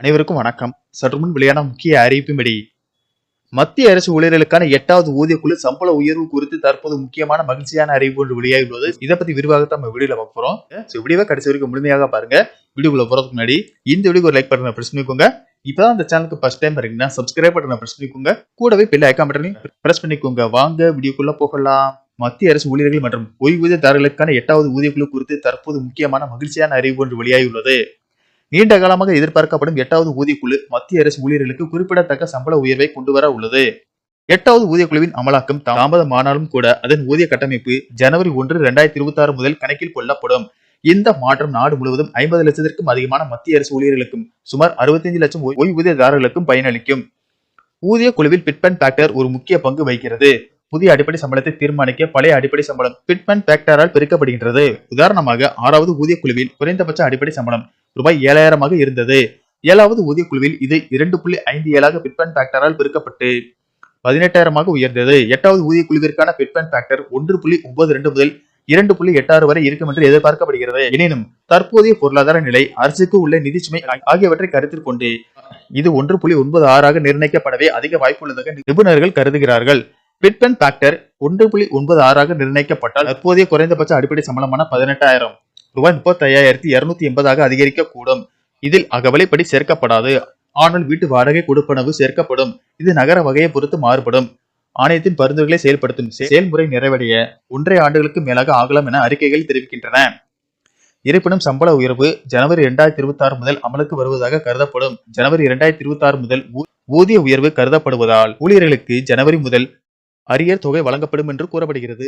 அனைவருக்கும் வணக்கம். சற்று முன் வெளியான முக்கிய அறிவிப்பின்படி மத்திய அரசு ஊழியர்களுக்கான 8வது ஊதியக்குழு சம்பள உயர்வு குறித்து தற்போது முக்கியமான மகிழ்ச்சியான அறிவிப்பு ஒன்று வெளியாகியுள்ளது. இதை பத்தி விரிவாக நம்ம வீடியோல பார்க்க போறோம். வீடியோவை கடைசி வரைக்கும் முழுமையாக பாருங்க. வீடியோக்குள்ள போறதுக்கு முன்னாடி இந்த வீடியோக்கு ஒரு லைக் பட்டனை பிரஸ் பண்ணிக்கோங்க. இப்பதான் இந்த சேனலுக்கு ஃபர்ஸ்ட் டைம் வரீங்கன்னா சப்ஸ்கிரைப் பட்டனை பிரஸ் பண்ணிக்கோங்க. கூடவே பெல் ஐகான் பட்டனையும் பிரஸ் பண்ணிக்கோங்க. வாங்க வீடியோக்குள்ள போகலாம். மத்திய அரசு ஊழியர்கள் மற்றும் ஓய்வூதியதாரர்களுக்கான 8வது ஊதியக்குழு குறித்து தற்போது முக்கியமான மகிழ்ச்சியான அறிவிப்பு ஒன்று வெளியாகியுள்ளது. நீண்ட காலமாக எதிர்பார்க்கப்படும் 8வது ஊதியக்குழு மத்திய அரசு ஊழியர்களுக்கு குறிப்பிடத்தக்க சம்பள உயர்வை கொண்டுவர உள்ளது. 8வது ஊதியக்குழுவின் அமலாக்கம் தாமதமானாலும் கூட அதன் ஊதிய கட்டமைப்பு ஜனவரி 1, 2026 முதல் கணக்கில் கொள்ளப்படும். இந்த மாற்றம் நாடு முழுவதும் 50 லட்சத்திற்கும் அதிகமான மத்திய அரசு ஊழியர்களுக்கும் சுமார் 65 லட்சம் ஓய்வூதியதாரர்களுக்கும் பயனளிக்கும். ஊதிய குழுவில் பிட்மெண்ட் ஃபேக்டர் ஒரு முக்கிய பங்கு வகிக்கிறது. புதிய அடிப்படை சம்பளத்தை தீர்மானிக்க பழைய அடிப்படை சம்பளம் பிட்மெண்ட் ஃபேக்டரால் பிரிக்கப்படுகின்றது. உதாரணமாக 6வது ஊதிய குழுவில் குறைந்தபட்ச அடிப்படை சம்பளம் ரூபாய் 7,000 இருந்தது. 7வது ஊதிய குழுவில் இது 2.57 பிட்மெண்ட் ஃபேக்டரால் பெருக்கப்பட்டு 18,000 உயர்ந்தது. 8வது ஊதிய குழுவிற்கான பிட்மெண்ட் ஃபேக்டர் 1.92 முதல் 2.86 வரை இருக்கும் என்று எதிர்பார்க்கப்படுகிறது. எனினும் தற்போதைய பொருளாதார நிலை, அரசுக்கு உள்ள நிதி சுமை ஆகியவற்றை கருத்தில் கொண்டு இது 1.96 நிர்ணயிக்கப்படவே அதிக வாய்ப்புள்ளதாக நிபுணர்கள் கருதுகிறார்கள். பிட்மெண்ட் ஃபேக்டர் 1.96 நிர்ணயிக்கப்பட்டால் தற்போதைய குறைந்தபட்ச அடிப்படை சம்பளமான 18,000 ரூபாய் 35,280 அதிகரிக்கக்கூடும். இதில் அகவலைப்படி சேர்க்கப்படாது. ஆனால் வீட்டு வாடகை கொடுப்பனவு சேர்க்கப்படும். இது நகர வகையை பொறுத்து மாறுபடும். ஆணையத்தின் பரிந்துரைகளை செயல்படுத்தும் செயல்முறை நிறைவடைய 1.5 ஆண்டுகளுக்கு மேலாக ஆகலாம் என அறிக்கைகள் தெரிவிக்கின்றன. இருப்பினும் சம்பள உயர்வு ஜனவரி 2026 முதல் அமலுக்கு வருவதாக கருதப்படும். ஜனவரி 2026 முதல் ஊதிய உயர்வு கருதப்படுவதால் ஊழியர்களுக்கு ஜனவரி முதல் அரியர் தொகை வழங்கப்படும் என்று கூறப்படுகிறது.